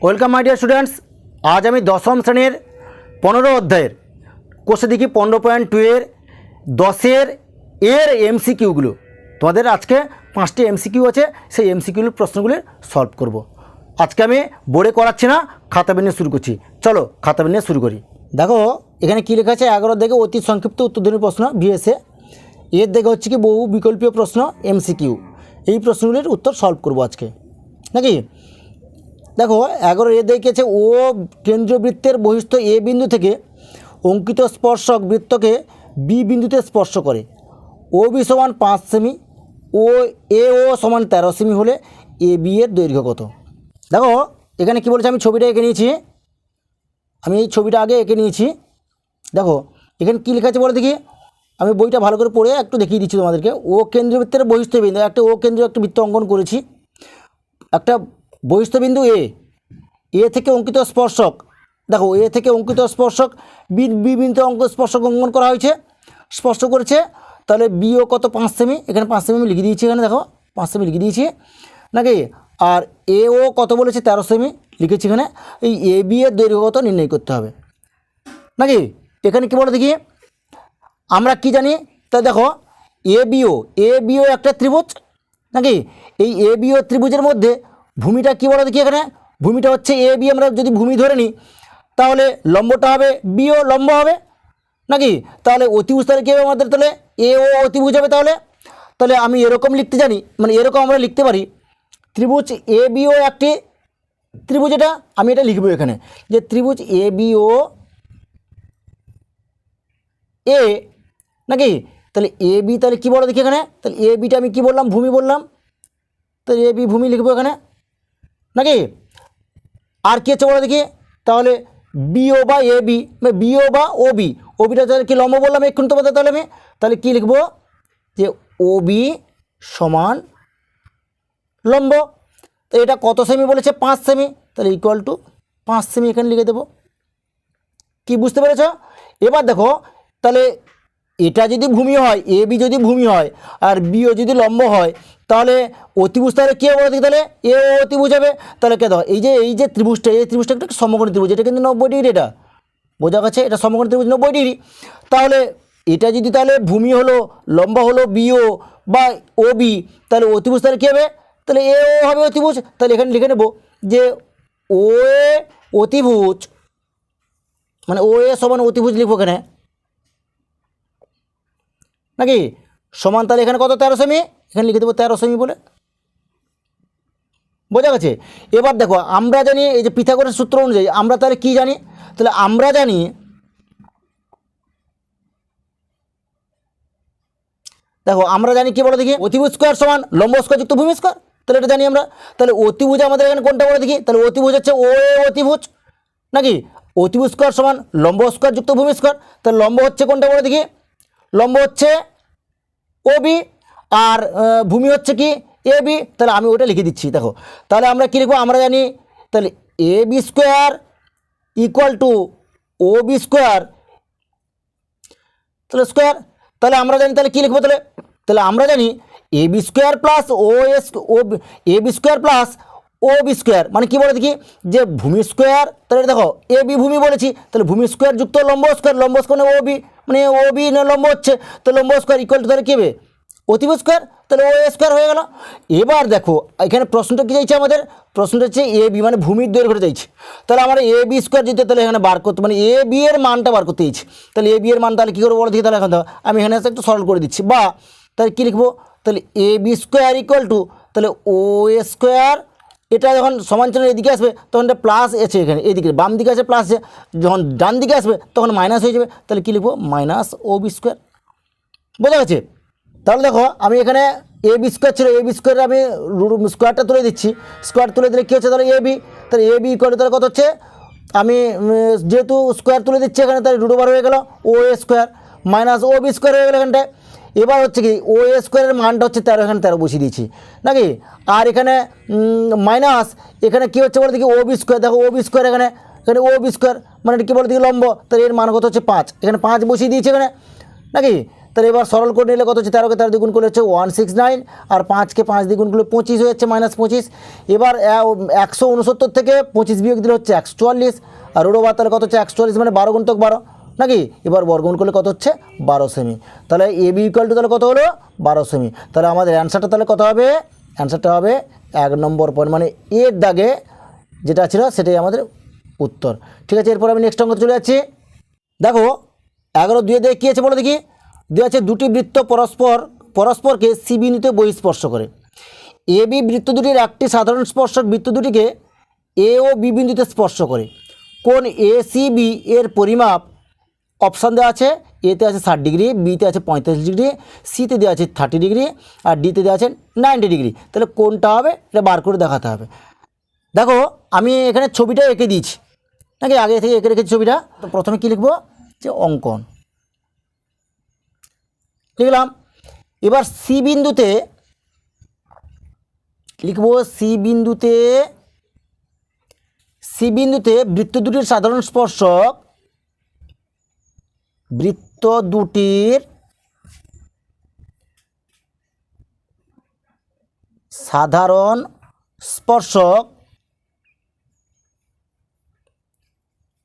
Welcome my dear students. আজ আমি দশম শ্রেণীর 15 অধ্যায়ের কোষে দেখি 15.2 এর 10-এর এমসিকিউগুলো তোমাদের আজকে 5টি এমসিকিউ আছে, সেই এমসিকিউর প্রশ্নগুলির সলভ করব। আজকে আমি বোর্ডে করাচ্ছি না, খাতা পেন নিয়ে শুরু করছি। চলো খাতা পেন নিয়ে শুরু করি। দেখো এখানে কী লেখা আছে, 11 দেখে অতি সংক্ষিপ্ত উত্তরধর্মী প্রশ্ন ভিএসএ, এর দেখে হচ্ছে কি বহু বিকল্পীয় প্রশ্ন এমসিকিউ। এই প্রশ্নগুলির উত্তর সলভ করব আজকে, নাকি? দেখো 11 এ দেখেছে, ও কেন্দ্রীয় বৃত্তের বহিস্থ এ বিন্দু থেকে অঙ্কিত স্পর্শক বৃত্তকে বি বিন্দুতে স্পর্শ করে। ও বি সমান 5 সেমি, ও এ ও সমান 13 সেমি হলে এ বি এর দৈর্ঘ্য কত? দেখো এখানে কি বলেছে, আমি ছবিটা এঁকে নিয়েছি, আমি এই ছবিটা আগে এঁকে নিয়েছি। দেখো এখানে কী লেখা আছে বলে দেখি, আমি বইটা ভালো করে পড়ে একটু দেখিয়ে দিচ্ছি তোমাদেরকে। ও কেন্দ্রীয় বৃত্তের বহিস্থ বিন্দু, একটা ও কেন্দ্রীয় একটা বৃত্ত অঙ্কন করেছি, একটা বহিস্থ বিন্দু এ থেকে অঙ্কিত স্পর্শক, দেখো এ থেকে অঙ্কিত স্পর্শক বি বিন্দুতে স্পর্শক অঙ্কন করা হয়েছে, স্পর্শ করেছে। তাহলে বিও কত? 5 সেমি, এখানে 5 সেমি আমি লিখে দিয়েছি, এখানে দেখো 5 সেমি লিখে দিয়েছি, নাকি? আর এ ও কত বলেছে? 13 সেমি লিখেছি এখানে। এই এ বি এর দৈর্ঘ্য কত নির্ণয় করতে হবে, নাকি? এখানে কী বলো দেখি, আমরা কি জানি? তা দেখো এ বিও একটা ত্রিভুজ, নাকি? এই এ বিও ত্রিভুজের মধ্যে ভূমিটা কী বলো দেখি, এখানে ভূমিটা হচ্ছে এ বি। আমরা যদি ভূমি ধরে নিই তাহলে লম্বটা হবে বিও লম্ব হবে, নাকি? তাহলে অতিভুজ তাহলে কী হবে আমাদের? তাহলে এ ও অতিভুজ হবে। তাহলে আমি এরকম লিখতে জানি, মানে এরকম আমরা লিখতে পারি, ত্রিভুজ এ বিও একটি ত্রিভুজ। এটা আমি এটা লিখবো এখানে, যে ত্রিভুজ এ বিও এ, নাকি? তাহলে এ বি তাহলে কী বলো দেখি এখানে, তাহলে এ বিটা আমি কী বললাম? ভূমি বললাম, তাহলে এ বি ভূমি লিখবো এখানে, নাকি? আর কী হচ্ছে বলো দেখি, তাহলে বিও বা এ বি, বিও বা ও বি, ও বিটা তাহলে কি লম্ব বললাম এক্ষুনি তোমাদের। তাহলে কী লিখবো, যে ও বি সমান লম্ব। তো এটা কত সেমি বলেছে? 5 সেমি, তাহলে ইকুয়াল টু 5 সেমি এখানে লিখে দেবো। কি বুঝতে পেরেছ? এবার দেখো তাহলে এটা যদি ভূমি হয়, এ বি যদি ভূমি হয় আর বিও যদি লম্ব হয়, তাহলে অতিভুজ তাহলে কে বলে দেখি, তাহলে এ ও অতিভুজ হবে। তাহলে কে দেখো এই যে ত্রিভুজটা, এই ত্রিভুজটা একটা সমকোণী ত্রিভুজ, এটা কিন্তু 90 ডিগ্রি, এটা বোঝা গেছে, এটা সমকোণী ত্রিভুজ 90 ডিগ্রি। তাহলে এটা যদি তাহলে ভূমি হলো, লম্বা হলো বিও বা ও বি, তাহলে অতিভুজ তাহলে কী হবে? তাহলে এ ও হবে অতিভুজ। তাহলে এখানে লিখে নেব যে ও এ অতিভুজ, মানে ও এ সমান অতিভুজ লিখবো এখানে, নাকি? সমান তাহলে এখানে কত? 13 সেমি, এখানে লিখে দেবো 13 সেমি বলে, বোঝা গেছে? এবার দেখো আমরা জানি এই যে পিথাগোরাসের সূত্র অনুযায়ী আমরা তাহলে কি জানি, তাহলে আমরা জানি দেখো আমরা জানি কি বলো দেখি, অতিভুজ স্কোয়ার সমান লম্ব স্কোয়ার যুক্ত ভূমি স্কোয়ার। তাহলে এটা জানি আমরা। তাহলে অতিভুজ আমাদের এখানে কোনটা বলে দেখি, তাহলে অতিভুজ হচ্ছে ও এ অতিভুজ, নাকি? অতিভুজ স্কোয়ার সমান লম্ব স্কোয়ার যুক্ত ভূমি স্কোয়ার। তাহলে লম্ব হচ্ছে কোনটা বলে দেখি, লম্ব হচ্ছে ও বি, আর ভূমি হচ্ছে কি এ বি। তাহলে আমি ওটা লিখে দিচ্ছি। দেখো তাহলে আমরা কী লিখবো, আমরা জানি তাহলে A B square equal to O B square, তাহলে স্কোয়ার। তাহলে আমরা জানি তাহলে কী লিখবো, তাহলে আমরা জানি A B square plus O S O A B square plus O B square, মানে কী বলে দেখি, যে ভূমি স্কোয়ার। তাহলে দেখো এ বি ভূমি বলেছি, তাহলে ভূমি স্কোয়ার যুক্ত লম্ব স্কোয়ার, লম্ব স্কোয়ার ও বি, মানে ও বি না লম্ব হচ্ছে, তো লম্ব স্কোয়ার ইকুয়াল টু তাহলে কী হবে, অতিভুজ স্কোয়ার। তাহলে ও এ স্কোয়ার হয়ে গেল। এবার দেখো এখানে প্রশ্নটা কী চাইছে আমাদের, প্রশ্নটা হচ্ছে এ বি মানে ভূমির দৈর্ঘ্যটা চাইছে। তাহলে আমরা এ বি স্কোয়ার যদি তাহলে এখানে বার করতে, মানে এ বি এর মানটা বার করতে চাইছি। তাহলে এ বি এর মান তাহলে কী করে বলো দেখি, তাহলে এখন আমি এখানে একটু সরল করে দিচ্ছি, বা তাহলে কী লিখবো, তাহলে A B square equal to তাহলে ও এ স্কোয়ার, এটা যখন সমান চিহ্ন এদিকে আসবে তখন এটা প্লাস আছে, এখানে এদিকে বাম দিকে আছে প্লাস আছে, যখন ডান দিকে আসবে তখন মাইনাস হয়ে যাবে। তাহলে কী লিখবো, মাইনাস ও বি স্কোয়ার, বোঝা গেছে? তাহলে দেখো আমি এখানে এ বি স্কোয়ার ছিল, এ বি স্কোয়ারে আমি স্কোয়ারটা তুলে দিচ্ছি, স্কোয়ার তুলে দিলে কী হচ্ছে, তাহলে এ বি, তাহলে এ বি ইকুয়াল তাহলে কত হচ্ছে, আমি যেহেতু স্কোয়ার তুলে দিচ্ছি এখানে, তাহলে রুট ওভার হয়ে গেল ও এ স্কোয়ার মাইনাস ও বি স্কোয়ার হয়ে গেল এখানটায়। এবার হচ্ছে কি ও এ স্কোয়ারের মানটা হচ্ছে 13, এখানে 13 বসিয়ে দিয়েছি, নাকি? আর এখানে মাইনাস এখানে কী হচ্ছে বলে দেখি, ও বি স্কোয়ার, দেখো ও বি স্কোয়ার এখানে ও বি স্কোয়ার মানে কী বলে দেখি লম্ব, তাহলে এর মান কত হচ্ছে 5, এখানে 5 বসিয়ে দিয়েছি এখানে, নাকি? তাহলে এবার সরল করে নিলে কত হচ্ছে, 13কে 13 দ্বিগুণ করলে হচ্ছে 169, আর 5কে 5 দ্বিগুণ করলে 25 হয়ে যাচ্ছে -25। এবার 169 থেকে 25 বিয়োগ দিলে হচ্ছে 144, আর ওর বার তাহলে কত হচ্ছে 144 মানে 12 গুণিতক 12 নাকি। এবার বর্গমূল করলে কত হচ্ছে 12 সেমি। তাহলে এ বি ইকুয়াল টু তাহলে কত হলো 12 সেমি। তাহলে আমাদের অ্যান্সারটা তাহলে কত হবে, অ্যান্সারটা হবে 1 নম্বর পয়েন্ট মানে এর দাগে যেটা ছিল সেটাই আমাদের উত্তর। ঠিক আছে, এরপর আমি নেক্সট অঙ্ক চলে যাচ্ছি। দেখো 11-2 দিয়ে কী আছে বলো দেখি। দেওয়া আছে দুটি বৃত্ত পরস্পরকে সি বিন্দুতে বহিঃস্পর্শ করে। এ বি বৃত্ত দুটির একটি সাধারণ স্পর্শক বৃত্ত দুটিকে এ ও বি বিন্দুতে স্পর্শ করে। কোণ এ সি বি এর পরিমাপ অপশান দেওয়া আছে, এতে আছে 60 ডিগ্রি, বিতে আছে 45 ডিগ্রি, সিতে দেওয়া আছে 30 ডিগ্রি, আর ডিতে দেওয়া আছে 90 ডিগ্রি। তাহলে কোনটা হবে এটা বার করে দেখাতে হবে। দেখো আমি এখানে ছবিটা এঁকে দিয়েছি নাকি, আগে থেকে এঁকে রেখেছি ছবিটা। তো প্রথমে কী লিখবো, যে অঙ্কন লিখলাম। এবার সি বিন্দুতে লিখবো, সি বিন্দুতে বৃত্ত দুটির সাধারণ স্পর্শক, বৃত্ত দুটির সাধারণ স্পর্শক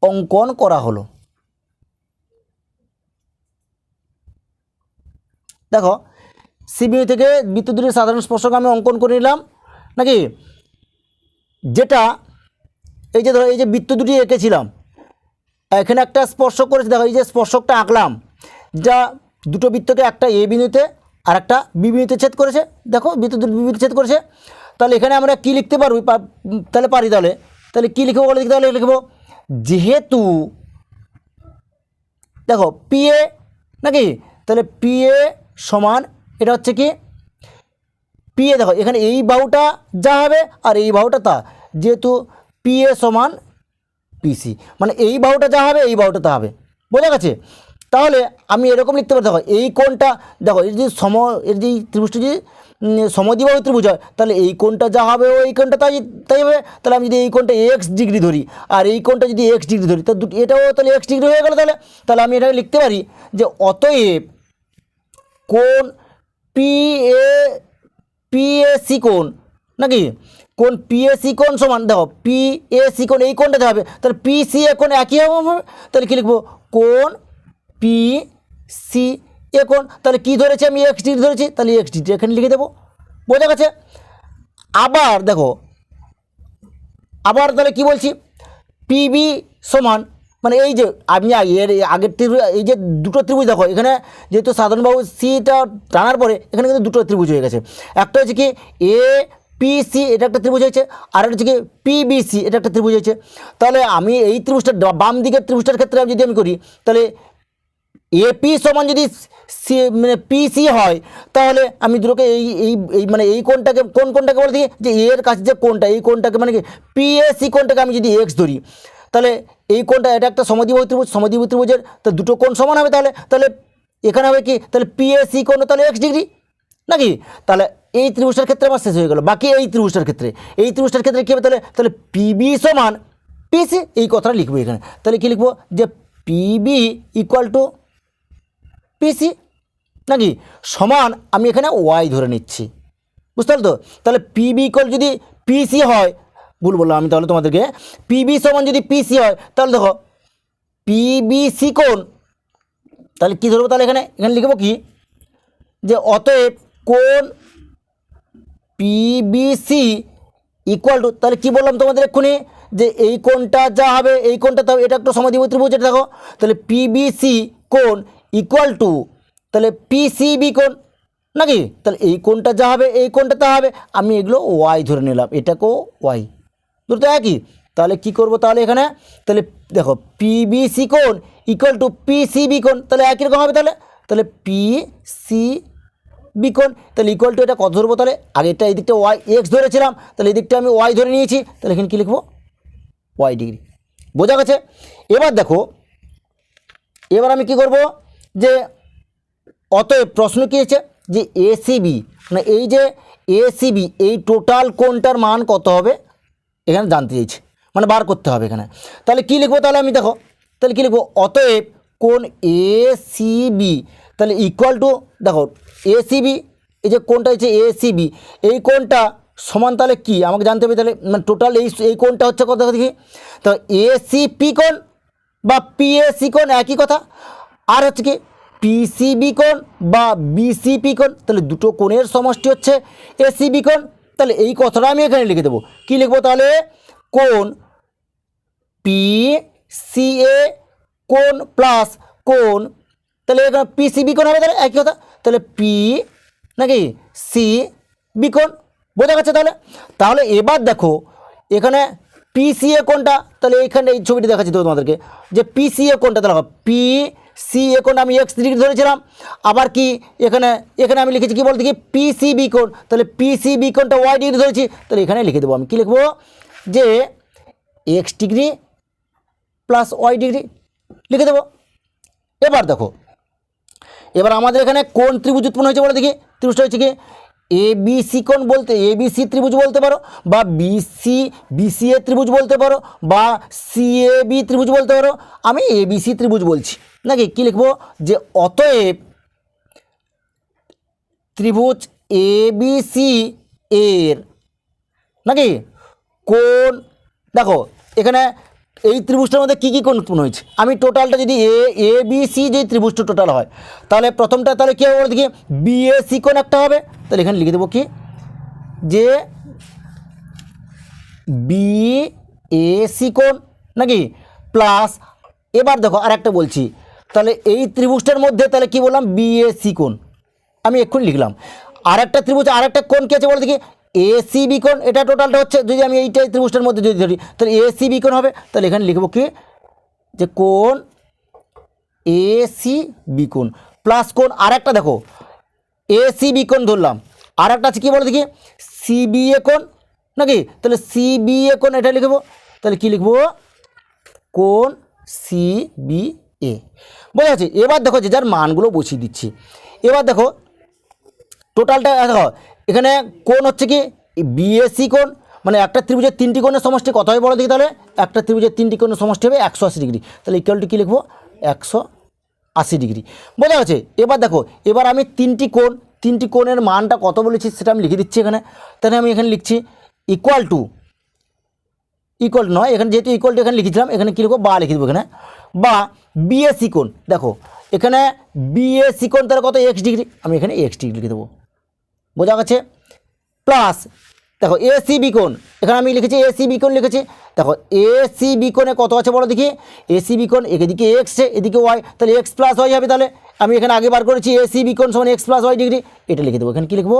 অঙ্কন করা হলো। দেখো সিবিআই থেকে বৃত্ত দুটির সাধারণ স্পর্শক আমি অঙ্কন করে নিলাম নাকি। যেটা এই যে ধরো এই যে বৃত্ত দুটি এঁকেছিলাম, এখানে একটা স্পর্শক করেছে, দেখো এই যে স্পর্শকটা আঁকলাম, যা দুটো বৃত্তকে একটা এ বিন্দুতে আর একটা বি বিন্দুতে ছেদ করেছে। দেখো বৃত্ত দুটি বি বিন্দুতে ছেদ করেছে। তাহলে এখানে আমরা কি লিখতে পারবো, তাহলে পারি। তাহলে কী লিখবো বলে দেখি। তাহলে লিখবো যেহেতু দেখো পি এ নাকি, তাহলে পি এ সমান এটা হচ্ছে কি পি এ, দেখো এখানে এই বাহুটা যা হবে আর এই বাহুটা তা, যেহেতু পি এ সমান পিসি মানে এই বাহুটা যা হবে এই বাহুটা তা হবে, বোঝা গেছে। তাহলে আমি এরকম লিখতে পারি, দেখো এই কোণটা দেখো এর যদি এর যে ত্রিভুজটা যদি সমদ্বিবাহু ত্রিভুজ হয়, তাহলে এই কোণটা যা হবে ওই কোণটা তাই হবে। তাহলে আমি যদি এই কোণটা এক্স ডিগ্রি ধরি আর এই কোণটা যদি এক্স ডিগ্রি ধরি, তা এটাও তাহলে এক্স ডিগ্রি হয়ে গেল। তাহলে আমি এটাকে লিখতে পারি যে অতএব কোণ পিএসি কোণ নাকি, কোণ পিএসি কোণ সমান, দেখো পিএসি কোণ এই কোণটাতে হবে, তাহলে পিসি এ কোণ একই হবে। তাহলে কী লিখবো, কোণ পিসি এ কোণ, তাহলে কী ধরেছি আমি এক্স ডিগ্রি ধরেছি, তাহলে এক্স ডিগ্রি এখানে লিখে দেবো, বোঝা গেছে। আবার দেখো তাহলে কি বলছি, পিবি সমান মানে এই যে আমি এর আগের ত্রিভুজ, এই যে দুটো ত্রিভুজ দেখো এখানে যেহেতু সাধারণ বাহু সিটা টানার পরে এখানে কিন্তু দুটো ত্রিভুজ হয়ে গেছে। একটা হচ্ছে কি এ পিসি এটা একটা ত্রিভুজ হয়েছে, আর একটা হচ্ছে কি পিবিসি এটা একটা ত্রিভুজ হয়েছে। তাহলে আমি এই ত্রিভুজটা বাম দিকের ত্রিভুজটার ক্ষেত্রে যদি আমি করি, তাহলে এপি সমান যদি সি মানে পিসি হয়, তাহলে আমি দুটোকে এই মানে এই কোণটাকে কোণটাকে বলে দিই যে এর কাছে যে কোণটা এই কোণটাকে মানে কি পিএসি কোণটাকে আমি যদি এক্স ধরি, তাহলে এই কোণটা এটা একটা সমদ্বিবাহু ত্রিভুজের তো দুটো কোণ সমান হবে। তাহলে এখানে হবে কি, তাহলে পিএসি কোণ তাহলে এক্স ডিগ্রি নাকি। তাহলে এই ত্রিভুজটার ক্ষেত্রে আমার শেষ হয়ে গেল। বাকি এই ত্রিভুজটার ক্ষেত্রে কী হবে, তাহলে পিবি সমান পিসি এই কথাটা লিখবো এখানে। তাহলে কি লিখবো, যে পিবি ইকুয়াল টু পিসি নাকি, সমান আমি এখানে ওয়াই ধরে নিচ্ছি, বুঝতে পারলো তো। তাহলে পিবি ইকুয়াল যদি পিসি হয়, ভুল বললাম আমি, তাহলে তোমাদেরকে পিবি সমান যদি পিসি হয়, তাহলে দেখো পিবিসি কোণ, তাহলে কী ধরবো, তাহলে এখানে লিখবো কি, যে অতএব কোণ পিবিসি ইকুয়াল টু, তাহলে কী বললাম তোমাদের এক্ষুনি, যে এই কোণটা যা হবে এই কোণটা তো এটা একটা সমদ্বিবাহু ত্রিভুজ, এটা দেখো তাহলে পিবিসি কোণ ইকুয়াল টু তাহলে পিসিবি কোণ নাকি। তাহলে এই কোণটা যা হবে এই কোণটা তা হবে, আমি এগুলো ওয়াই ধরে নিলাম, এটাকেও ওয়াই দুটো একই। তাহলে কি করব, তাহলে এখানে তাহলে দেখো পিবিসি কোণ ইকুয়াল টু পিসিবি কোণ, তাহলে একই রকম হবে। তাহলে পিসিবি কোণ, তাহলে ইকুয়াল টু এটা কত ধরবো, তাহলে আগেরটা এই দিকটা ওয়াই এক্স ধরেছিলাম, তাহলে এই দিকটা আমি ওয়াই ধরে নিয়েছি, তাহলে এখানে কী লিখবো, ওয়াই ডিগ্রি, বোঝা গেছে। এবার দেখো এবার আমি কি করব, যে অতএব প্রশ্ন কী হয়েছে, যে এসিবি মানে এই যে এসিবি এই টোটাল কোণটার মান কত হবে এখানে জানতে চাইছি, মানে বার করতে হবে এখানে। তাহলে কি লিখবো, তাহলে আমি দেখো তাহলে কি লিখবো, অতএব কোণ এসিবি, তাহলে ইকুয়াল টু দেখো এসিবি, এই যে কোণটা হচ্ছে এসিবি, এই কোণটা সমান তাহলে কি আমাকে জানতে হবে, তাহলে মানে টোটাল এই কোণটা হচ্ছে কত দেখি, তো এসিপি কোণ বা পিএসি কোণ একই কথা, আর হচ্ছে কি পিসিবি কোণ বা বিসিপি কোণ, তাহলে দুটো কোণের সমষ্টি হচ্ছে এসিবি কোণ। তাহলে এই কথাটা আমি এখানে লিখে দেবো, কি লিখবো তাহলে, কোণ পিসিএ কোণ প্লাস কোণ, তাহলে এখানে পিসিবি কোণ হবে, তাহলে একই কথা, তাহলে পি নাকি সি বি কোণ, বোঝা গেছে। তাহলে এবার দেখো এখানে পিসিএ কোণটা, তাহলে এইখানে এই ছবিটি দেখাচ্ছি তো তোমাদেরকে, যে পিসিএ কোণটা তাহলে পিসিএ কোণ আমি এক্স ডিগ্রি ধরেছিলাম, আবার কি এখানে আমি লিখেছি কি বলতে কি পিসিবি কোণ, তাহলে পিসিবি কোণটা ওয়াই ডিগ্রি ধরেছি, তাহলে এখানে লিখে দেবো আমি, কি লিখবো যে X degree plus Y degree লিখে দেবো। এবার দেখো এবার আমাদের এখানে কোন ত্রিভুজ উৎপন্ন হয়েছে বলে দেখি, ত্রিভুজটা হচ্ছে কি এবিসি কোণ বলতে, এবিসি ত্রিভুজ বলতে পারো, বা বিসিএ ত্রিভুজ বলতে পারো, বা সিএবি ত্রিভুজ বলতে পারো, আমি এবিসি ত্রিভুজ বলছি নাকি। কি লিখবো যে অতএব ত্রিভুজ এবিসি এর নাকি কোণ, দেখো এখানে এই ত্রিভুজটার মধ্যে কী কী কোণ উৎপন্ন হয়েছে, আমি টোটালটা যদি এ বি সি যদি ত্রিভুজটা টোটাল হয়, তাহলে প্রথমটা তাহলে কী হবে বলে দেখি বিএসি কোণ একটা হবে, তাহলে এখানে লিখে দেবো কি যে বিএসি কোণ নাকি প্লাস, এবার দেখো আর একটা বলছি, তাহলে এই ত্রিভুজটার মধ্যে তাহলে কি বললাম বিএসি কোণ আমি এক্ষুনি লিখলাম, আর একটা ত্রিভুজ আর একটা কোণ কী আছে বলে দেখি এসিবি কোণ, এটা টোটালটা হচ্ছে যদি আমি এইটাই ত্রিভুজটার মধ্যে যদি ধরি তাহলে এসিবি কোণ হবে, তাহলে এখানে লিখবো কি যে কোণ এসিবি কোণ প্লাস কোণ আর একটা দেখো এসিবি কোণ ধরলাম, আর একটা আছে কী বলে দেখি সিবিএ কোণ নাকি, তাহলে সিবিএ কোণ এটা লিখবো, তাহলে কি লিখবো কোণ সিবিএ, বোঝা যাচ্ছে। এবার দেখো যে যার মানগুলো বসিয়ে দিচ্ছি, এবার দেখো টোটালটা দেখো এখানে কোণ হচ্ছে কি বিএসি কোণ, মানে একটা ত্রিভুজের তিনটি কোণের সমষ্টি কত হবে বলো দেখি, তাহলে একটা ত্রিভুজের তিনটি কোণের সমষ্টি হবে 180 ডিগ্রি, তাহলে ইকুয়ালটি কী লিখবো 180 ডিগ্রি, বোঝা গেছে। এবার দেখো এবার আমি তিনটি কোণের মানটা কত বলেছি সেটা আমি লিখে দিচ্ছি এখানে, তাহলে আমি এখানে লিখছি ইকুয়াল নয়, এখানে যেহেতু ইকুয়াল টু এখানে লিখেছিলাম, এখানে কী লিখবো বা লিখে দেবো এখানে, বা বিএসি কোণ, দেখো এখানে বিএসি কোণ তাহলে কত এক্স ডিগ্রি, আমি এখানে এক্স ডিগ্রি লিখে দেবো, বোঝা গেছে। প্লাস দেখো এসিবি কোণ, এখানে আমি লিখেছি এসিবি কোণ লিখেছি, দেখো এসিবি কোণে কত আছে বলো দেখি, এসিবি কোণ এদিকে এক্স এদিকে ওয়াই, তাহলে এক্স প্লাস ওয়াই হবে, তাহলে আমি এখানে আগে বার করেছি এসিবি কোণ সমান এক্স প্লাস ওয়াই ডিগ্রি, এটা লিখে দেবো, এখানে কী লিখবো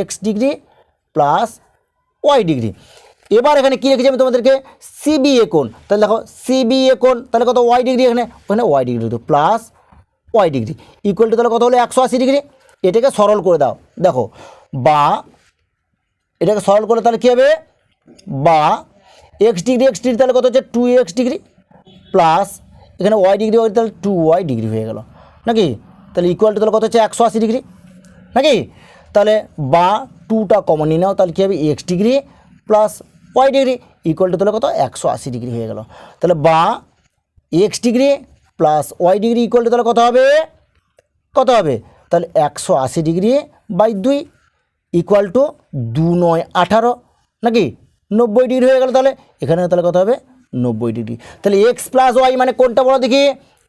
X degree plus Y degree. এবার এখানে কী রেখেছি আমি তোমাদেরকে সিবিএ কোণ, তাহলে দেখো সিবিএ কোণ তাহলে কত ওয়াই ডিগ্রি, ওখানে ওয়াই ডিগ্রি তো plus Y degree equal to তাহলে কত হলো 180 ডিগ্রি, এটাকে সরল করে দাও, দেখো বা এটাকে সরল করে তাহলে কী হবে বা এক্স ডিগ্রি তাহলে কত হচ্ছে 2x ডিগ্রি প্লাস এখানে ওয়াই ডিগ্রি তাহলে 2y ডিগ্রি হয়ে গেল নাকি, তাহলে ইকুয়াল টু তাহলে কত হচ্ছে 180 ডিগ্রি নাকি, তাহলে বা 2টা কমন নিয়ে নাও, তাহলে কী হবে X degree plus Y degree equal to তাহলে কত 180 ডিগ্রি হয়ে গেল, তাহলে বা X degree plus Y degree equal to তাহলে কত হবে তাহলে 180 ডিগ্রি বাই 2 ইকুয়াল টু 2 9 18 নাকি 90 ডিগ্রি হয়ে গেল, তাহলে এখানে তাহলে কত হবে 90 ডিগ্রি, তাহলে এক্স প্লাস ওয়াই মানে কোনটা বলো দেখি,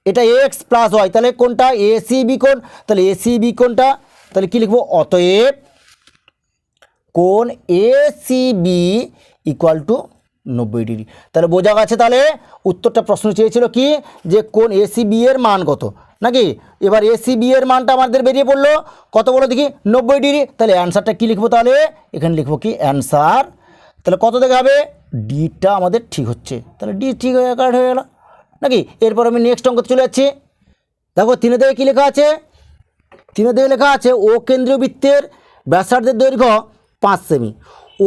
এটা এক্স প্লাস ওয়াই, তাহলে কোনটা এসিবি কোণ, তাহলে এসিবি কোণটা তাহলে কী লিখবো অতএব কোণ এসিবি ইকুয়াল টু 90 ডিগ্রি, তাহলে বোঝা গেছে। তাহলে উত্তরটা প্রশ্ন চেয়েছিল কি যে কোণ এসিবি এর মান কত নাকি, এবার এসিবি এর মানটা আমাদের বেরিয়ে পড়লো কত বলো দেখি 90 ডিগ্রি, তাহলে অ্যান্সারটা কী লিখবো, তাহলে এখানে লিখবো কি অ্যান্সার, তাহলে কত দেখে হবে ডিটা আমাদের ঠিক হচ্ছে, তাহলে ডি ঠিক হয়ে কারেক্ট হয়ে গেল নাকি। এরপর আমি নেক্সট অঙ্ক চলে যাচ্ছি, দেখো 3 দেখে কী লেখা আছে, 3 দেখে লেখা আছে ও কেন্দ্রীয় বৃত্তের ব্যাসার্ধের দৈর্ঘ্য 5 সেমি,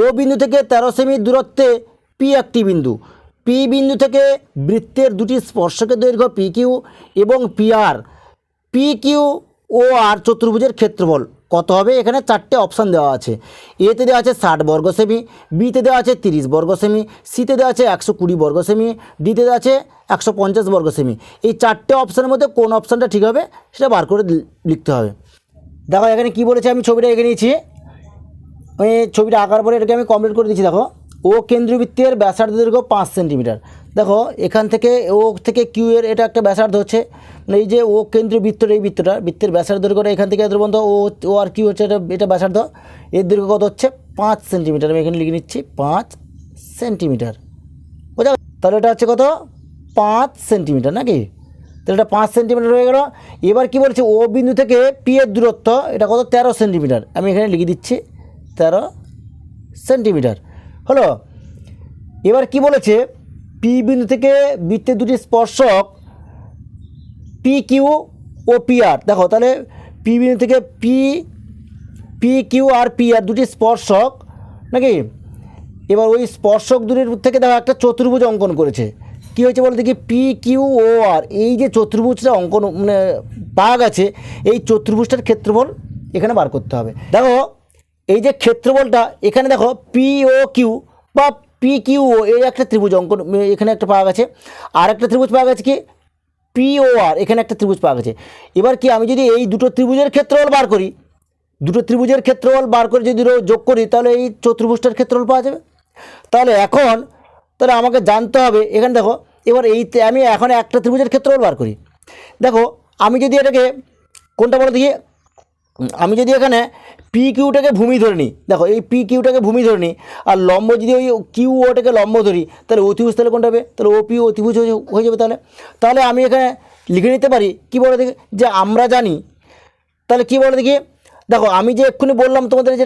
ও বিন্দু থেকে 13 সেমি দূরত্বে পি একটি বিন্দু, পি বিন্দু থেকে বৃত্তের দুটি স্পর্শকের দৈর্ঘ্য পি কিউ এবং পি কিউ ও আর চতুর্ভুজের ক্ষেত্রফল কত হবে, এখানে 4টে অপশান দেওয়া আছে। এতে দেওয়া আছে 60 বর্গ সেমি, বিতে দেওয়া আছে 30 বর্গ সেমি, সিতে দেওয়া আছে 120 বর্গ সেমি, ডিতে দেওয়া আছে 150 বর্গ সেমি। এই 4টে অপশানের মধ্যে কোন অপশানটা ঠিক হবে সেটা বার করে লিখতে হবে। দেখো এখানে কি বলেছে, আমি ছবিটা এঁকে নিয়েছি। আমি ছবিটা আঁকার পরে এটাকে আমি কমপ্লিট করে দিচ্ছি। দেখো ও কেন্দ্রবৃত্তের ব্যাসার্ধ দৈর্ঘ্য 5 সেন্টিমিটার। দেখো এখান থেকে ও থেকে কিউ এর এটা একটা ব্যাসার্ধ হচ্ছে, মানে এই যে ও কেন্দ্রবৃত্তর এই বৃত্তের ব্যাসার্ধ দৈর্ঘ্যটা এখান থেকে এত পর্যন্ত ও আর কিউ হচ্ছে এটা ব্যাসার্ধ, এর দৈর্ঘ্য কত হচ্ছে 5 সেন্টিমিটার। আমি এখানে লিখে নিচ্ছি 5 সেন্টিমিটার। বোঝা, তাহলে এটা হচ্ছে কত 5 সেন্টিমিটার নাকি, তাহলে এটা 5 সেন্টিমিটার হয়ে গেল। এবার কি বলছে, ও বিন্দু থেকে পি এর দূরত্ব এটা কত 13 সেন্টিমিটার। আমি এখানে লিখে দিচ্ছি 13 সেন্টিমিটার হলো। এবার কি বলেছে, পি বিন্দু থেকে বৃত্তের দুটি স্পর্শক P Q O P R. দেখো তাহলে পি বিন্দু থেকে P Q R P R দুটি স্পর্শক নাকি। এবার ওই স্পর্শক দূরের থেকে দেখো একটা চতুর্ভুজ অঙ্কন করেছে। কী হয়েছে বলতে কি, পি কিউ ও আর এই যে চতুর্ভুজটা অঙ্কন মানে পাওয়া গেছে, এই চতুর্ভুজটার ক্ষেত্রফল এখানে বার করতে হবে। দেখো এই যে ক্ষেত্রফলটা এখানে দেখো পি ও কিউ বা পি কিউ ও এই একটা ত্রিভুজ অঙ্কন এখানে একটা পাওয়া গেছে, আর একটা ত্রিভুজ পাওয়া গেছে কি পি ও আর, এখানে একটা ত্রিভুজ পাওয়া গেছে। এবার কি আমি যদি এই দুটো ত্রিভুজের ক্ষেত্রফল বার করি, দুটো ত্রিভুজের ক্ষেত্রফল বার করে যদি যোগ করি তাহলে এই চতুর্ভুজটার ক্ষেত্রফল পাওয়া যাবে। তাহলে তাহলে আমাকে জানতে হবে এখানে দেখো, এবার আমি এখন একটা ত্রিভুজের ক্ষেত্রফল বার করি। দেখো আমি যদি এটাকে কোনটা বলে দেখি, আমি যদি এখানে পি কিউটাকে ভূমি ধরে নিই, দেখো এই পি কিউটাকে ভূমি ধরে নিই, আর লম্ব যদি ওই কিউ ওটাকে লম্ব ধরি, তাহলে অতিভুজ তাহলে কোনটা হবে, তাহলে ও পি অতিভুজ হয়ে যাবে। তাহলে আমি এখানে লিখে নিতে পারি কি বলে দেখি, যে আমরা জানি, তাহলে কি বলে দেখি, দেখো আমি যে এক্ষুনি বললাম তোমাদের যে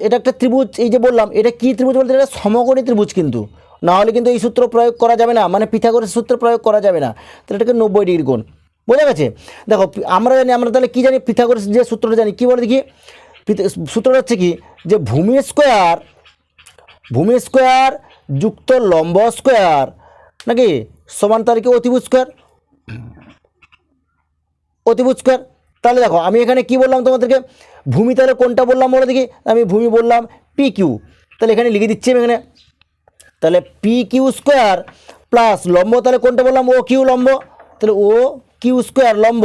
এটা একটা ত্রিভুজ, এই যে বললাম এটা কি ত্রিভুজ বলতে, এটা সমকোণী ত্রিভুজ, কিন্তু না হলে কিন্তু এই সূত্র প্রয়োগ করা যাবে না, মানে পিথাগোরাসের সূত্র প্রয়োগ করা যাবে না। তাহলে এটাকে 90 ডিগ্রি কোণ। বোঝা গেছে। দেখো আমরা তাহলে কী জানি, পিথাগোরাস যে সূত্রটা জানি, কী বলে দেখি, সূত্রটা হচ্ছে কি, যে ভূমি স্কোয়ার যুক্ত লম্ব স্কোয়ার নাকি সমান তার কি অতিভুজ স্কোয়ার। তাহলে দেখো আমি এখানে কি বললাম তোমাদেরকে, ভূমি তাহলে কোনটা বললাম বলে দেখি, আমি ভূমি বললাম পি কিউ, তাহলে এখানে লিখে দিচ্ছি আমি এখানে, তাহলে পি কিউ স্কোয়ার প্লাস লম্ব তাহলে কোনটা বললাম ও কিউ লম্ব, তাহলে ও কিউ স্কোয়ার লম্ব,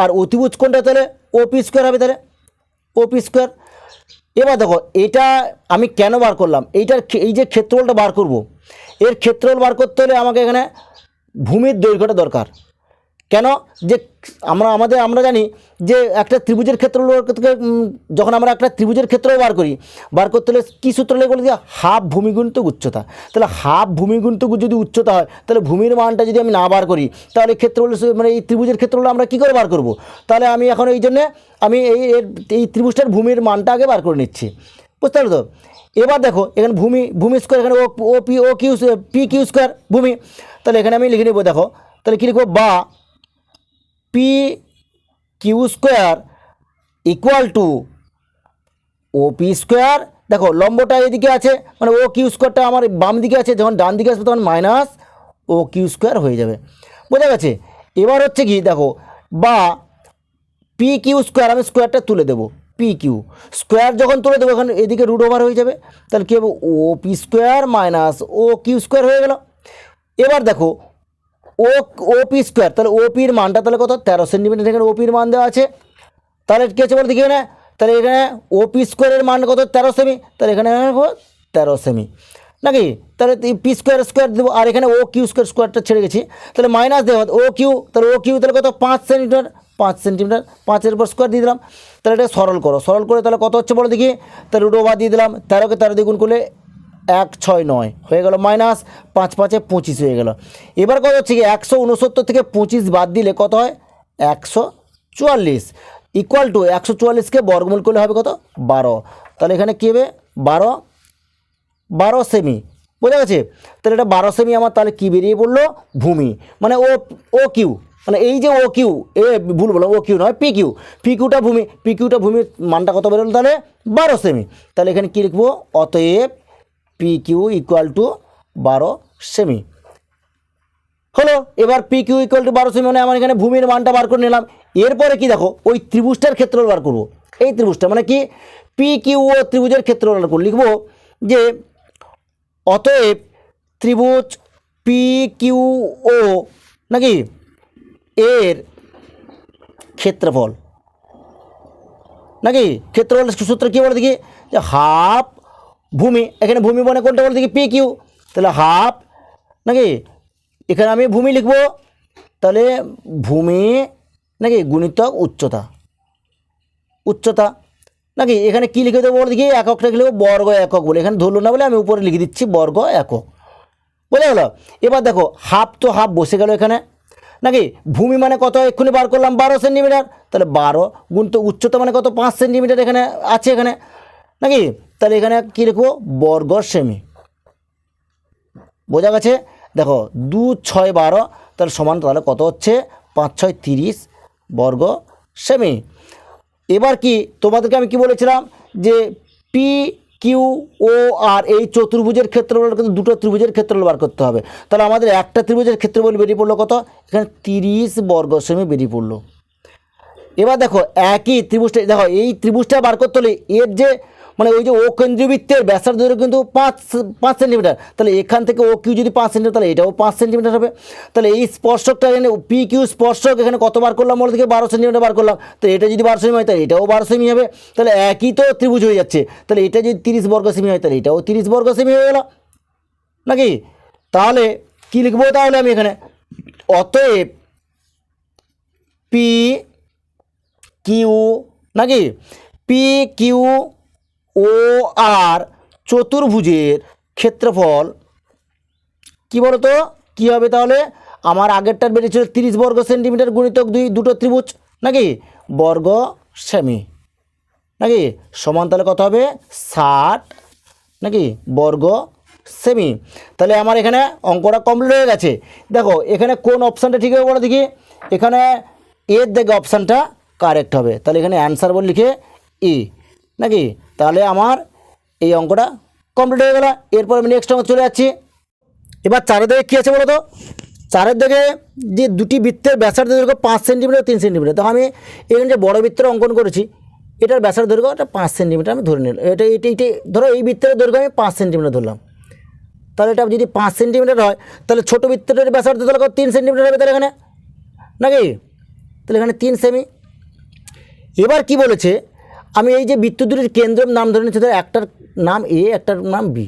আর অতিভুজ কোনটা তাহলে ও পি স্কোয়ার হবে, তাহলে ও পি স্কোয়ার। এবার দেখো এটা আমি কেন বার করলাম, এই যে ক্ষেত্রফলটা বার করব, এর ক্ষেত্রফল বার করতে হলে আমাকে এখানে ভূমির দৈর্ঘ্যটা দরকার। কেন, যে আমরা জানি যে একটা ত্রিভুজের ক্ষেত্রফল যখন আমরা একটা ত্রিভুজের ক্ষেত্রফল বার করতে হলে কী সূত্র লাগে বলে, হাফ ভূমি গুণিতক উচ্চতা। তাহলে হাফ ভূমি গুণিতক যদি উচ্চতা হয়, তাহলে ভূমির মানটা যদি আমি না বার করি, তাহলে ক্ষেত্রফল মানে এই ত্রিভুজের ক্ষেত্রফল আমরা কী করে বার করব। তাহলে আমি এখন এই জন্যে আমি এই ত্রিভুজটার ভূমির মানটা আগে বার করে নিচ্ছি। বুঝতে পারলো তো। এবার দেখো এখানে ভূমি স্কোয়ার, এখানে পি কিউ স্কোয়ার ভূমি, তাহলে এখানে আমি লিখে নেব। দেখো তাহলে কী লিখবো, বা P Q square equal to O P square. দেখো লম্বটা এদিকে আছে, মানে ও কিউ স্কোয়ারটা আমার বাম দিকে আছে, যখন ডান দিকে আসবে তখন মাইনাস ও কিউ স্কোয়ার হয়ে যাবে। বোঝা গেছে। এবার হচ্ছে কি, দেখো বা পি কিউ স্কোয়ার, আমি স্কোয়ারটা তুলে দেবো, পি কিউ স্কোয়ার যখন তুলে দেবো এখন এদিকে রুট ওভার হয়ে যাবে, তাহলে কী হবে ও P square minus O Q square হয়ে গেল। এবার দেখো ও পি স্কোয়ার, তাহলে ও পির মানটা তাহলে কত 13 সেন্টিমিটার, এখানে ও পির মান দেওয়া আছে। তাহলে কী আছে বলতে কি, তাহলে এখানে ও পি স্কোয়ারের মান কত 13 সেমি, তাহলে এখানে 13 সেমি নাকি, তাহলে পি স্কোয়ার দেবো, আর এখানে ও কিউ স্কোয়ারটা ছেড়ে গেছি, তাহলে মাইনাস দেওয়া ও কিউ, তাহলে ও কিউ তাহলে কত 5 সেন্টিমিটার, 5-এর উপর স্কোয়ার দিয়ে দিলাম। তাহলে এটা সরল করে তাহলে কত হচ্ছে বলো দেখি, তাহলে রুট ওভার দিয়ে দিলাম, 13কে 13 দিয়ে গুণ করলে 169 হয়ে গেল, মাইনাস 5-5 25 হয়ে গেল। এবার কত হচ্ছে কি, 169 থেকে 25 বাদ দিলে কত হয় 144, ইকুয়াল টু 144কে বর্গমূল করলে হবে কত 12, তাহলে এখানে কী হবে 12 সেমি। বোঝা গেছে। তাহলে এটা 12 সেমি আমার তাহলে কী বেরিয়ে পড়লো, ভূমি, মানে ও কিউ, মানে এই যে ও কিউ, ভুল বললাম, ও কিউ নয় পি কিউটা ভূমির মানটা কত বেরোলো তাহলে 12 সেমি। তাহলে এখানে কী লিখবো, অতএব পি কিউ ইকুয়াল টু 12 সেমি হলো। এবার পি কিউ ইকুয়াল টু 12 সেমি, মানে আমার এখানে ভূমির মানটা বার করে নিলাম। এরপরে কি দেখো, ওই ত্রিভুজটার ক্ষেত্রফল বার করবো। এই ত্রিভুজটা মানে কি পি কিউ ও ত্রিভুজের ক্ষেত্রফল লিখব যে অতএব ত্রিভুজ পি কিউ ও নাকি এর ক্ষেত্রফল নাকি ক্ষেত্রফল সূত্র কী বলে দেখি যে হাফ ভূমি, এখানে ভূমি মানে কোনটা বলে দেখি পি কিউ, তাহলে হাফ নাকি এখানে আমি ভূমি লিখব, তাহলে ভূমি নাকি গুণিতক উচ্চতা, উচ্চতা নাকি এখানে কী লিখে দেবো বলে দেখি এককটা লিখব বর্গ একক বলে, এখানে ধরলো না বলে আমি উপরে লিখে দিচ্ছি বর্গ একক, বোঝা গেল। এবার দেখো হাফ তো হাফ বসে গেল এখানে নাকি, ভূমি মানে কত এক্ষুনি বার করলাম 12 সেন্টিমিটার, তাহলে 12 গুণিত উচ্চতা মানে কত 5 সেন্টিমিটার এখানে আছে এখানে নাকি, তাহলে এখানে কী লিখবো বর্গ সেমি, বোঝা গেছে। দেখো 2 6 12 তাহলে সমান তাহলে কত হচ্ছে 5 6 30 বর্গ সেমি। এবার কি তোমাদেরকে আমি কি বলেছিলাম যে পি কিউ ও আর এই চতুর্ভুজের ক্ষেত্রফল কিন্তু দুটো ত্রিভুজের ক্ষেত্রফল বার করতে হবে, তাহলে আমাদের একটা ত্রিভুজের ক্ষেত্রফল বেরিয়ে পড়লো কত এখানে 30 বর্গ সেমি বেরিয়ে পড়লো। এবার দেখো একই ত্রিভুজটা, দেখো এই ত্রিভুজটা বার করতে হলে এর যে মানে ওই যে ও কেন্দ্রবৃত্তের ব্যাসার্ধ দৈর্ঘ্য কিন্তু 5 সেন্টিমিটার, তাহলে এখান থেকে ও কিউ যদি 5 সেন্টিমিটার তাহলে এটাও 5 সেন্টিমিটার হবে। তাহলে এই স্পর্শকটা এখানে পি কিউ স্পর্শক এখানে কত বার করলাম বলো থেকে 12 সেন্টিমিটার বার করলাম, তো এটা যদি 12 সেমি হয় তাহলে এটাও 12 সেমি হবে, তাহলে একই তো ত্রিভুজ হয়ে যাচ্ছে। তাহলে এটা যদি 30 বর্গ সেমি হয় তাহলে এটাও 30 বর্গ সেমি হয়ে গেল নাকি। তাহলে কি লিখবো তাহলে আমি এখানে অতএব পি কিউ নাকি পি কিউ ও আর চতুর্ভুজের ক্ষেত্রফল কি বলতো কি হবে, তাহলে আমার আগেরটার বেরিয়েছিল 30 বর্গ সেন্টিমিটার গুণিতক দুটো ত্রিভুজ নাকি বর্গ সেমি নাকি সমান তাহলে কত হবে 60 নাকি বর্গ সেমি। তাহলে আমার এখানে অঙ্কটা কমপ্লিট হয়ে গেছে। দেখো এখানে কোন অপশানটা ঠিক হবে বলো দেখি, এখানে এর দেখে অপশানটা কারেক্ট হবে, তাহলে এখানে অ্যান্সার বলে লিখে এ নাকি, তাহলে আমার এই অঙ্কটা কমপ্লিট হয়ে গেল। এরপর আমি নেক্সট অঙ্ক চলে যাচ্ছি। এবার চারের দিকে কী আছে বলো তো, চারের দিকে যে দুটি বৃত্তের ব্যাসার্ধ দৈর্ঘ্য 5 সেন্টিমিটার 3 সেন্টিমিটার, তো আমি এখানে যে বড় বৃত্তের অঙ্কন করেছি এটার ব্যাসার্ধ দৈর্ঘ্য এটা 5 সেন্টিমিটার আমি ধরে নিলাম, এটা ধরো এই বৃত্তের দৈর্ঘ্য আমি 5 সেন্টিমিটার ধরলাম, তাহলে এটা যদি 5 সেন্টিমিটার হয় তাহলে ছোটো বৃত্তের ব্যাসার্ধ তাহলে 3 সেন্টিমিটার হবে তাহলে এখানে নাকি, তাহলে এখানে 3 সেমি। এবার কি বলেছে আমি এই যে বৃত্ত দুটির কেন্দ্রের নাম ধরে নিচ্ছি, একটার নাম এ একটার নাম বি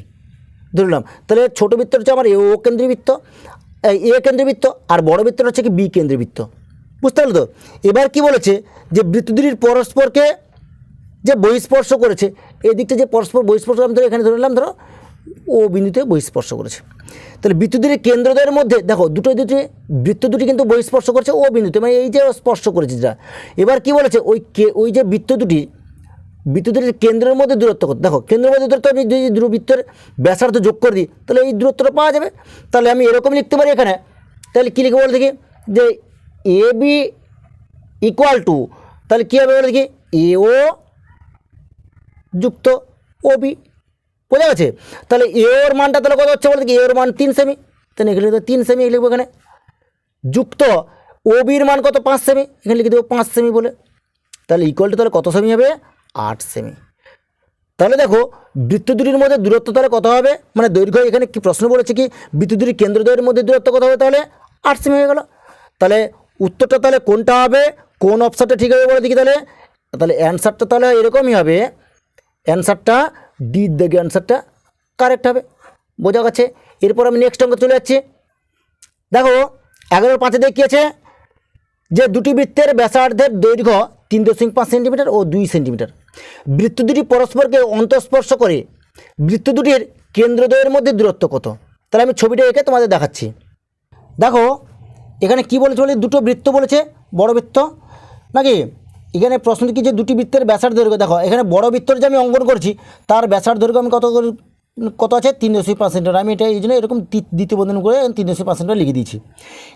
ধরলাম, তাহলে ছোটো বৃত্ত হচ্ছে আমার ও কেন্দ্রবৃত্ত এ কেন্দ্রবৃত্ত আর বড় বৃত্তটা হচ্ছে কি বি কেন্দ্রবৃত্ত, বুঝতে পারলো তো। এবার কি বলেছে যে বৃত্ত দুটির পরস্পরকে যে বহিস্পর্শ করেছে, এই দিকটা যে পরস্পর বহিস্পর্শ আমি ধরো এখানে ধরে নিলাম ধরো ও বিন্দুতে বহিস্পর্শ করেছে, তাহলে বৃত্ত দুটির কেন্দ্রদ্বয়ের মধ্যে দেখো দুটি বৃত্ত দুটি কিন্তু বহিস্পর্শ করেছে ও বিন্দুতে, মানে এই যে স্পর্শ করেছে যা। এবার কি বলেছে ওই যে বৃত্ত দুটির কেন্দ্রের মধ্যে দূরত্ব কত, দেখো কেন্দ্রের মধ্যে দূরত্ব আমি যদি বৃত্তের ব্যাসার্ধ যোগ করে দিই তাহলে এই দূরত্বটা পাওয়া যাবে। তাহলে আমি এরকম লিখতে পারি এখানে, তাহলে কী লিখবো বলে দেখি যে এ বি ইকুয়াল টু, তাহলে কী হবে বলে দেখি এ ও যুক্ত ও বি, বোঝা গেছে। তাহলে এ ওর মানটা তাহলে কত হচ্ছে বলে দেখি এ ওর মান 3 সেমি, তাহলে এখানে 3 সেমি লিখবো এখানে, যুক্ত ও বির মান কত 5 সেমি, এখানে লিখে দেবো 5 সেমি বলে, তাহলে ইকুয়াল টু তাহলে কত সেমি হবে 8 সেমি। তাহলে দেখো বৃত্ত দুটির মধ্যে দূরত্ব তাহলে কত হবে, মানে দৈর্ঘ্য এখানে কি প্রশ্ন বলেছে কি বৃত্ত দুটির কেন্দ্রদ্বয়ের মধ্যে দূরত্ব কত হবে, তাহলে 8 সেমি হয়ে গেল। তাহলে উত্তরটা তাহলে কোনটা হবে, কোন অপশানটা ঠিক হবে বলে দেখি, তাহলে অ্যান্সারটা তাহলে এরকমই হবে, অ্যান্সারটা ডির দিকে অ্যান্সারটা কারেক্ট হবে, বোঝা গেছে। এরপর আমি নেক্সট অঙ্ক চলে যাচ্ছি। দেখো 11/5 দিকে কী আছে যে দুটি বৃত্তের ব্যাসার্ধের দৈর্ঘ্য 3.5 সেন্টিমিটার ও 2 সেন্টিমিটার, বৃত্ত দুটি পরস্পরকে অন্তঃস্পর্শ করে বৃত্ত দুটির কেন্দ্রদ্বয়ের মধ্যে দূরত্ব কত, তাহলে আমি ছবিটা এঁকে তোমাদের দেখাচ্ছি। দেখো এখানে কি বলেছে বলে দুটো বৃত্ত বলেছে বড় বৃত্ত নাকি, এখানে প্রশ্ন কি যে দুটি বৃত্তের ব্যাসার্ধ দৈর্ঘ্য, দেখো এখানে বড় বৃত্তর যে আমি অঙ্কন করছি তার ব্যাসার্ধ দৈর্ঘ্য আমি কত আছে 3.5 সেন্টিমিটার, আমি এটা এই জন্য এরকম দ্বিতীয় বন্ধন করে 3.5 সেন্টিমিটার লিখে দিয়েছি।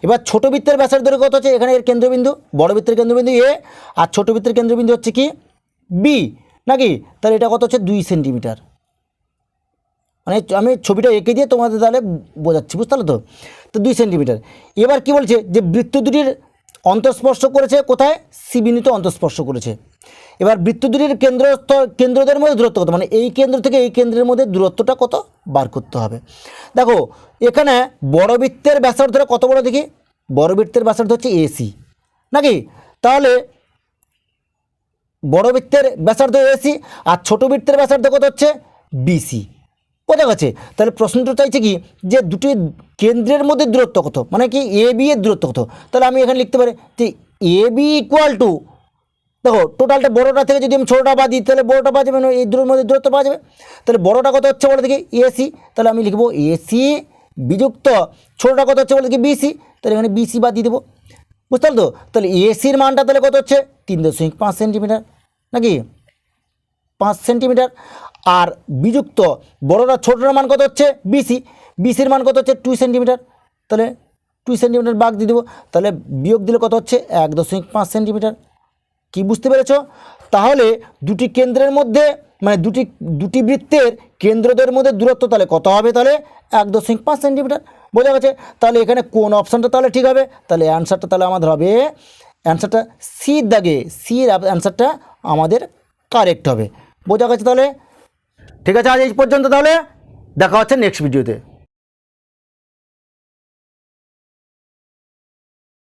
এবার ছোটো বৃত্তের ব্যাসার্ধ দৈর্ঘ্য কত আছে, এখানে এর কেন্দ্রবিন্দু বড় বৃত্তের কেন্দ্রবিন্দু এ আর ছোটো বৃত্তের কেন্দ্রবিন্দু হচ্ছে কি বি নাকি, তাহলে এটা কত হচ্ছে 2 সেন্টিমিটার, মানে আমি ছবিটা এঁকে দিয়ে তোমাদের তাহলে বোঝাচ্ছি, বুঝতে পারলো তো 2 সেন্টিমিটার। এবার কি বলছে যে বৃত্ত দুটির অন্তঃস্পর্শ করেছে কোথায়, সি বিন্দুতে অন্তঃস্পর্শ করেছে। এবার বৃত্ত দুটির কেন্দ্রদের মধ্যে দূরত্ব কত, মানে এই কেন্দ্র থেকে এই কেন্দ্রের মধ্যে দূরত্বটা কত বার করতে হবে। দেখো এখানে বড় বৃত্তের ব্যাসার্ধটা কত বড় দেখি, বড় বৃত্তের ব্যাসার্ধ হচ্ছে এসি নাকি, তাহলে বড় বৃত্তের ব্যাসার্ধ এসি আর ছোট বৃত্তের ব্যাসার্ধ কত হচ্ছে বিসি, বোঝা গেছে। তাহলে প্রশ্নটা চাইছে কি যে দুটি কেন্দ্রের মধ্যে দূরত্ব কত, মানে কি এ বি এর দূরত্ব কত। তাহলে আমি এখানে লিখতে পারি যে এ বি ইকুয়াল টু, দেখো টোটালটা বড়োটা থেকে যদি আমি ছোটোটা বাদ দিই তাহলে বড়োটা পাওয়া যাবে, এই দুটোর মধ্যে দূরত্ব পাওয়া যাবে। তাহলে বড়োটা কত হচ্ছে বলে দেখি এসি, তাহলে আমি লিখবো এসি বিযুক্ত ছোটোটা কত হচ্ছে বলে দেখি বিসি, তাহলে এখানে বিসি বাদ দিয়ে দেবো, বুঝতে পারলো তো। তাহলে এসির মানটা তাহলে কত হচ্ছে 3.5 সেন্টিমিটার নাকি 5 সেন্টিমিটার, আর বিযুক্ত বড়োটা ছোটোটার মান কত হচ্ছে বিসি, বিসির মান কত হচ্ছে 2 সেন্টিমিটার, তাহলে 2 সেন্টিমিটার বাদ দিয়ে দেবো, তাহলে বিয়োগ দিলে কত হচ্ছে 1.5 সেন্টিমিটার। কি বুঝতে পেরেছো? তাহলে দুটি কেন্দ্রের মধ্যে মানে দুটি বৃত্তের কেন্দ্রদের মধ্যে দূরত্ব তাহলে কত হবে, তাহলে 1.5 সেন্টিমিটার, বোঝা গেছে। তাহলে এখানে কোন অপশানটা তাহলে ঠিক হবে, তাহলে অ্যান্সারটা তাহলে আমাদের হবে অ্যান্সারটা সির দাগে, সির অ্যান্সারটা আমাদের কারেক্ট হবে, বোঝা গেছে। তাহলে ঠিক আছে, আজ এই পর্যন্ত, তাহলে দেখা হচ্ছে নেক্সট ভিডিওতে।